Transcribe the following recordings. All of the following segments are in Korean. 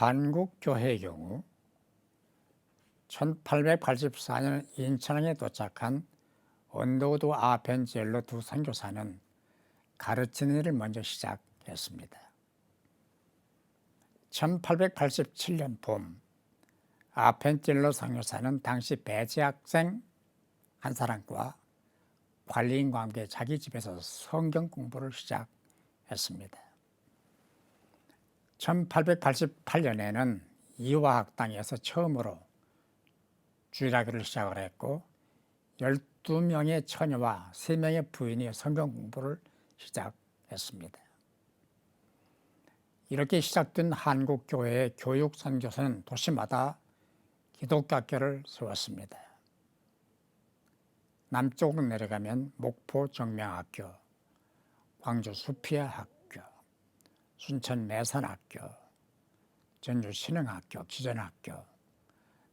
한국교회의 경우 1884년 인천항에 도착한 언더우드 아벤젤로 두 선교사는 가르치는 일을 먼저 시작했습니다. 1887년 봄, 아벤젤로 선교사는 당시 배재학생 한 사람과 관리인과 함께 자기 집에서 성경 공부를 시작했습니다. 1888년에는 이화학당에서 처음으로 주일학교를 시작을 했고 12명의 처녀와 3명의 부인이 성경 공부를 시작했습니다. 이렇게 시작된 한국교회의 교육선교사는 도시마다 기독교 학교를 세웠습니다. 남쪽으로 내려가면 목포 정명학교, 광주 수피아 학교, 순천 매산학교, 전주 신흥학교, 기전학교,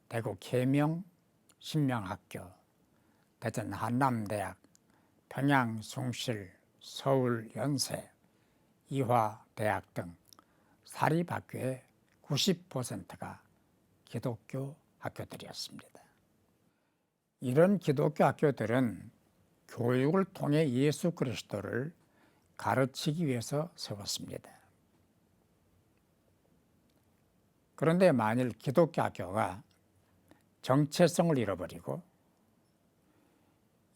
대구 계명 신명학교, 대전 한남대학, 평양 숭실, 서울 연세, 이화대학 등 사립학교의 90%가 기독교 학교들이었습니다. 이런 기독교 학교들은 교육을 통해 예수 그리스도를 가르치기 위해서 세웠습니다. 그런데 만일 기독교 학교가 정체성을 잃어버리고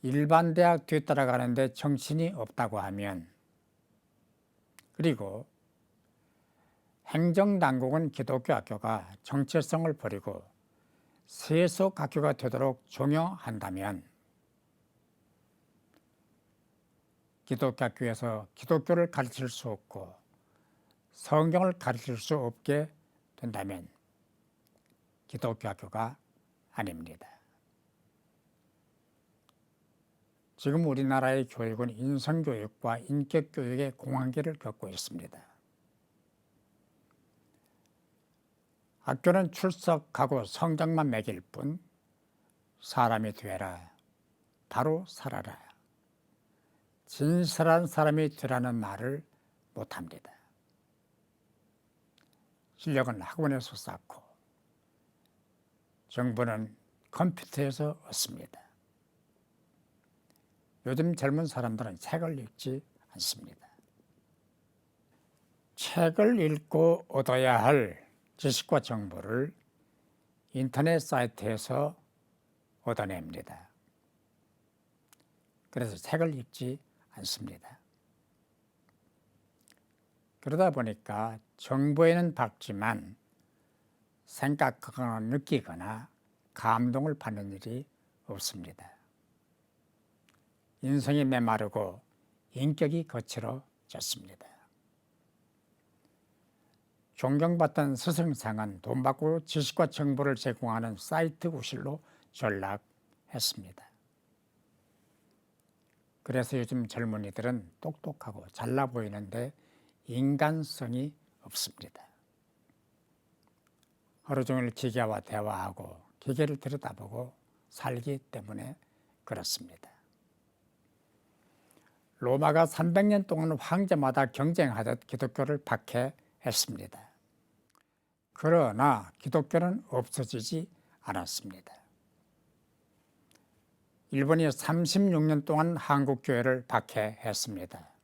일반 대학 뒤따라가는데 정신이 없다고 하면, 그리고 행정당국은 기독교 학교가 정체성을 버리고 세속 학교가 되도록 종용한다면 기독교 학교에서 기독교를 가르칠 수 없고 성경을 가르칠 수 없게 된다면 기독교 학교가 아닙니다. 지금 우리나라의 교육은 인성교육과 인격교육의 공황기를 겪고 있습니다. 학교는 출석하고 성적만 매길 뿐 사람이 되라, 바로 살아라, 진실한 사람이 되라는 말을 못합니다. 실력은 학원에서 쌓고 정보는 컴퓨터에서 얻습니다. 요즘 젊은 사람들은 책을 읽지 않습니다. 책을 읽고 얻어야 할 지식과 정보를 인터넷 사이트에서 얻어냅니다. 그래서 책을 읽지 않습니다. 그러다 보니까 정보에는 밝지만 생각하거나 느끼거나 감동을 받는 일이 없습니다. 인성이 메마르고 인격이 거칠어졌습니다. 존경받던 스승상은 돈 받고 지식과 정보를 제공하는 사이트 구실로 전락했습니다. 그래서 요즘 젊은이들은 똑똑하고 잘나 보이는데 인간성이 없습니다. 하루 종일 기계와 대화하고 기계를 들여다보고 살기 때문에 그렇습니다. 로마가 300년 동안 황제마다 경쟁하듯 기독교를 박해했습니다. 그러나 기독교는 없어지지 않았습니다. 일본이 36년 동안 한국교회를 박해했습니다.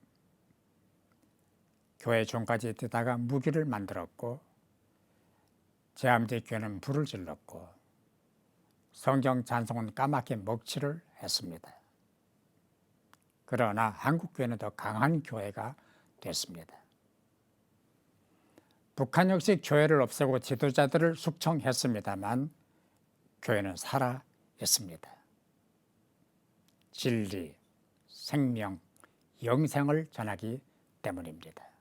교회 종까지 뛰다가 무기를 만들었고 제암제교회는 불을 질렀고 성경 찬송은 까맣게 먹칠을 했습니다. 그러나 한국교회는 더 강한 교회가 됐습니다. 북한 역시 교회를 없애고 지도자들을 숙청했습니다만 교회는 살아 있습니다. 진리, 생명, 영생을 전하기 때문입니다.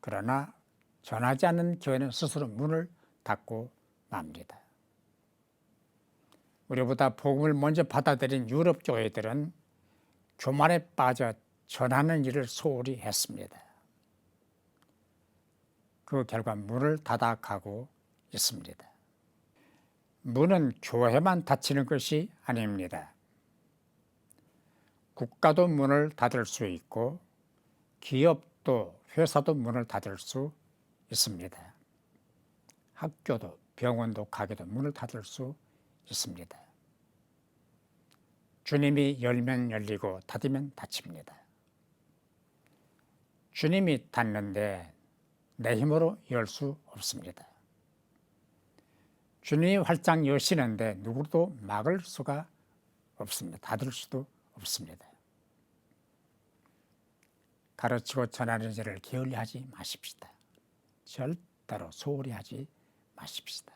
그러나 전하지 않는 교회는 스스로 문을 닫고 맙니다. 우리보다 복음을 먼저 받아들인 유럽 교회들은 교만에 빠져 전하는 일을 소홀히 했습니다. 그 결과 문을 닫아가고 있습니다. 문은 교회만 닫히는 것이 아닙니다. 국가도 문을 닫을 수 있고 기업도 회사도 문을 닫을 수 있습니다. 학교도 병원도 가게도 문을 닫을 수 있습니다. 주님이 열면 열리고 닫으면 닫힙니다. 주님이 닫는데 내 힘으로 열 수 없습니다. 주님이 활짝 여시는데 누구도 막을 수가 없습니다. 닫을 수도 없습니다. 가르치고 전하는 일을 게을리하지 마십시다. 절대로 소홀히 하지 마십시다.